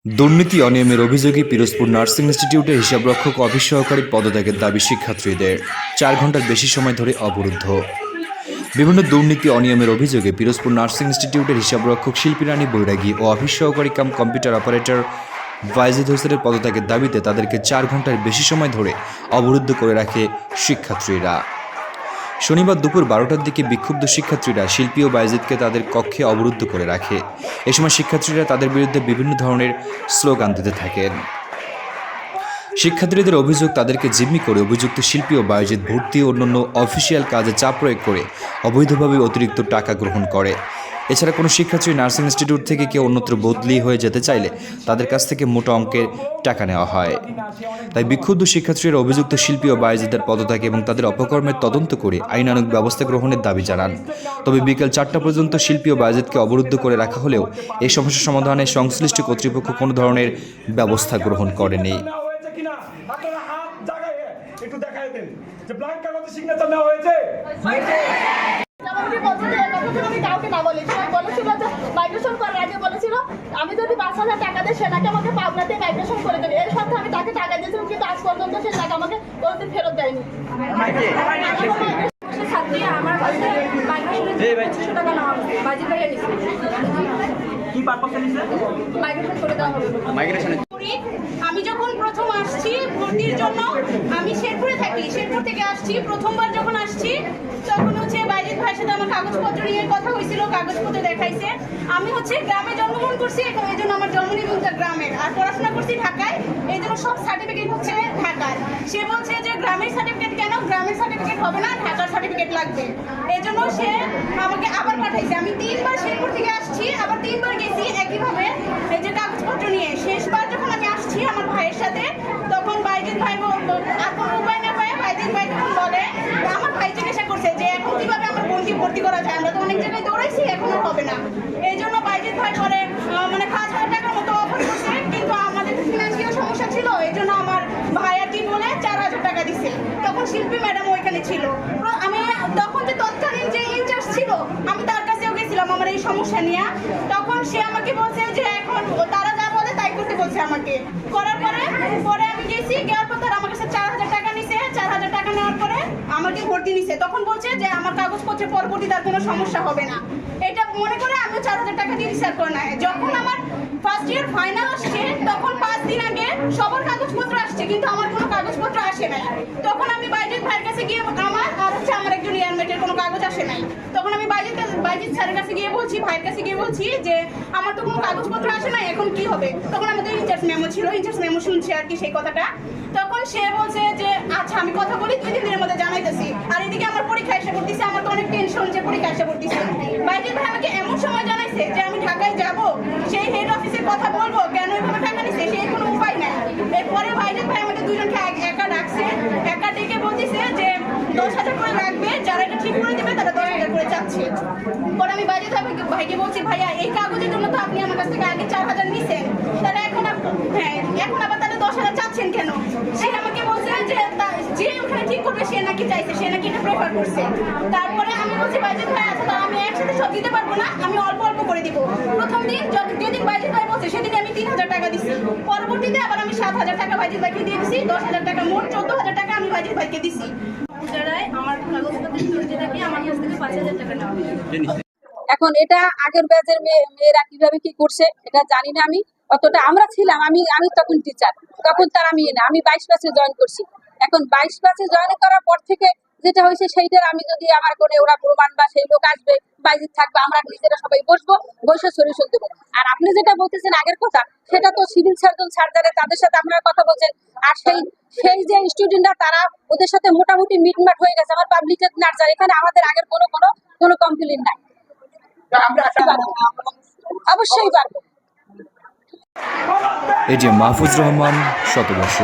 দুর্নীতি অনিয়মের অভিযোগে পিরোজপুর নার্সিং ইনস্টিটিউটের হিসাবরক্ষক অফিস সহকারী পদত্যাগের দাবি শিক্ষার্থীদের ৪ ঘন্টার বেশি সময় ধরে অবরুদ্ধ। বিভিন্ন দুর্নীতি অনিয়মের অভিযোগে পিরোজপুর নার্সিং ইনস্টিটিউটের হিসাবরক্ষক শিল্পী রানী বৈরাগী ও অফিস সহকারী কাম কম্পিউটার অপারেটর ওয়াজিদ হোসেনের পদত্যাগের দাবিতে তাদেরকে ৪ ঘন্টার বেশি সময় ধরে অবরুদ্ধ করে রাখে শিক্ষার্থীরা। শনিবার দুপুর ১২টার দিকে বিক্ষুব্ধ শিক্ষার্থীরা শিল্পী ও বাইজিদকে তাদের কক্ষে অবরুদ্ধ করে রাখে। এ সময় শিক্ষার্থীরা তাদের বিরুদ্ধে বিভিন্ন ধরনের স্লোগান দিতে থাকেন। শিক্ষার্থীদের অভিযোগ, তাদেরকে জিম্মি করে অভিযুক্ত শিল্পী ও বায়োজিৎ ভর্তি ও অন্যান্য অফিসিয়াল কাজে চাপ প্রয়োগ করে অবৈধভাবে অতিরিক্ত টাকা গ্রহণ করে। এছাড়া কোনো শিক্ষার্থী নার্সিং ইনস্টিটিউট থেকে কেউ অন্যত্র বদলি হয়ে যেতে চাইলে তাদের কাছ থেকে মোটা অঙ্কের টাকা নেওয়া হয়। তাই বিক্ষুব্ধ শিক্ষার্থীরা অভিযুক্ত শিল্পী ও বায়োজিতের পদত্যাগ এবং তাদের অপকর্মের তদন্ত করে আইনানুগ ব্যবস্থা গ্রহণের দাবি জানান। তবে বিকেল ৪টা পর্যন্ত শিল্পী ও বায়োজিতকে অবরুদ্ধ করে রাখা হলেও এই সমস্যা সমাধানে সংশ্লিষ্ট কর্তৃপক্ষ কোনো ধরনের ব্যবস্থা গ্রহণ করেনি। আপনারা হাত জায়গায় একটু দেখাই দেন যে ব্ল্যাঙ্ক কাগজে সিগনেচার নেওয়া হয়েছে। আমি যদি ৫,০০০ টাকা দিই সেটাকে আমাকে পাবনাতে মাইগ্রেশন করে দেবে। এর সাথে আমি তাকে টাকা দিয়েছিলাম, কিন্তু আজ পর্যন্ত সে টাকা আমাকে কোনোদিন ফেরত দেয়নি। ছাত্রী আমার কাছে মাইগ্রেশনের ২৫০ টাকা নেওয়া হবে। বাজি ভাইয়া নিচ্ছে কি পারপাসে নিছে? মাইগ্রেশন করে দেওয়া হবে। আমি যখন প্রথম আসছি ভর্তির জন্য, আমি শেরপুরে থাকি, শেরপুর থেকে আসছি। প্রথমবার যখন আসছি তখন হচ্ছে বাইজিৎ ভাইয়ের সাথে আমার কাগজপত্র নিয়ে কথা হয়েছিল, কাগজপত্র দেখাইছে। আমি হচ্ছে গ্রামে জন্মগ্রহণ করছি, এবং এই জন্য আমার জন্ম নিবন্ধন গ্রামের, আর পড়াশোনা করছি ঢাকায়, এই জন্য সব সার্টিফিকেট হচ্ছে ঢাকার। সে বলছে যে গ্রামের সার্টিফিকেট কেন, গ্রামের সার্টিফিকেট হবে না, ঢাকার সার্টিফিকেট লাগবে। এই জন্য সে আমাকে আবার পাঠাইছে। আমি 3বার শেরপুর থেকে আসছি, আবার 3বার গেছি একইভাবে এই যে কাগজপত্র নিয়ে। শেষবার যখন আমি আসছি আমার ভাইয়ের সাথে, তখন বাইজিৎ ভাই আর কোনো উপায় না পায় বাইজিৎ ভাই তখন বলে, আমার ভাই জিজ্ঞাসা করছে যে এখন কিভাবে আমার বোনকে ভর্তি করা যায়, আমরা তো অনেক জায়গায় দৌড়াইছি, এখন আর হবে না। এই জন্য বাইজিৎ ভাই পরে মানে ৫,০০০ টাকার মতো অফার করছে, কিন্তু আমাদের ফিনান্সিয়াল সমস্যা ছিল, এই জন্য আমার ভাই আর কি বলে ৪,০০০ টাকা দিছে। তখন শিল্পী ম্যাডাম ওইখানে ছিল। আমি তখন যে তৎকালীন যে ইনচার্জ ছিল, আমি তার কাছেও গেছিলাম আমার এই সমস্যা নিয়ে। তখন সে আমাকে বলছে যে এখন তারা যা বলে তাই করতে বলছে আমাকে। করার পরে আমি গেছি, যাওয়ার পর তারা আমার কাছে ৪,০০০ টাকা নিছে। ৪,০০০ টাকা নেওয়ার পরে আমাকে ভর্তি নিছে। তখন বলছে যে আমার কাগজপত্রে পরবর্তীতে আর কোনো সমস্যা হবে না। এটা মনে করে আমি ৪,০০০ টাকা দিয়ে রিসার্চ করে নেয়। যখন আমার ফার্স্ট ইয়ার ফাইনাল আসছে, তখন 5 দিন আগে সবার কাগজপত্র আসছে, কিন্তু আমার কোনো কাগজপত্র আসে নাই। তখন আমি বাইজিৎ ভাইয়ের কাছে গিয়ে আমার একজন ইয়ারমেটের কোনো কাগজ আসে নাই। তখন আমি বাইজিৎ স্যারের কাছে গিয়ে বলছি, ভাইয়ের কাছে গিয়ে বলছি যে আমার তো কোনো কাগজপত্র আসে নাই, এখন কি হবে? তখন আমাদের ইনচার্জ মেমো ছিল, ইনচার্জ মেমো শুনছে আর কি সেই কথাটা। তখন সে বলছে যে আচ্ছা আমি কথা বলি, 2-3 দিনের মধ্যে জানাইতেছি। আর এদিকে আমার পরীক্ষা এসে পড়তেছে, আমার তো অনেক টেনশন যে পরীক্ষা এসে পড়তেছে। বাইজিৎ ভাই আমাকে এমন সময় জানাইছে যে আমি ঢাকায় যাব, সেই হেড অফিসে কথা বলবো কেন এভাবে টাকা নিছে, সেই কোনো উপায় নাই। এরপরে বাইজিৎ ভাই আমাদের দুজনকে একা ডাকছে, একা ডেকে বলতেছে যে 10,000 করে রাখবে, যারা এটা ঠিক করে দিবে তারা 10,000 করে চাচ্ছে। পরে আমি বাইজিৎ ভাইকে বলছি, ভাইয়া এই কাগজের জন্য তো আপনি আমার কাছ থেকে আগে 4,000 নিছেন, তাহলে এখন আবার তাহলে 10,000 চাচ্ছেন কেন? সে আমাকে বলছে যে ওখানে ঠিক করবে সে নাকি চাইছে, সে নাকি এটা প্রেফার করছে। তারপরে আমি বলছি বাইজিৎ ভাই আচ্ছা তাহলে আমি একসাথে সব দিতে পারবো না, আমি অল্প অল্প করে দিব। প্রথম দিন যেদিন বাইজিৎ ভাই বলছে সেদিন আমি 3,000 টাকা দিছি। পরবর্তীতে আবার আমি 7,000 টাকা বাইজিৎ ভাইকে দিয়ে দিছি। 10,000 টাকা, মোট 14,000 টাকা আমি বাইজিৎ ভাইকে দিছি। যারাই আমার কাগজপত্রের ত্রুটি থাকে আমার কাছ থেকে ৫,০০০ টাকা নেওয়া হবে। এখন এটা আগের ব্যাচের মেয়েরা কিভাবে কি করছে এটা জানি না। আমি অতটা আমরা ছিলাম, আমি তখন টিচার, তখন তার আমি 22 ব্যাচে জয়েন করছি। এখন 22 ব্যাচে জয়েন করার পর থেকে যেটা হয়েছে সেইটার আমি যদি আমার করে ওরা প্রমাণ বা সেই লোক আসবে, বাইজিৎ থাকবে, আমরা নিজেরা সবাই বসবো, বসে সলিউশন দেবো। আর আপনি যেটা বলতেছেন আগের কথা, সেটা তো সিভিল সার্জন সার্জারে তাদের সাথে আপনারা কথা বলছেন। আর সেই যে স্টুডেন্টরা তারা ওদের সাথে মোটামুটি মিটমাট হয়ে গেছে। আমার পাবলিক হেলথ নার্সারি, এখানে আমাদের আগের কোনো কমপ্লেইন নাই। অবশ্যই পারবো। এটি মাহফুজ রহমান, 17 বর্ষ।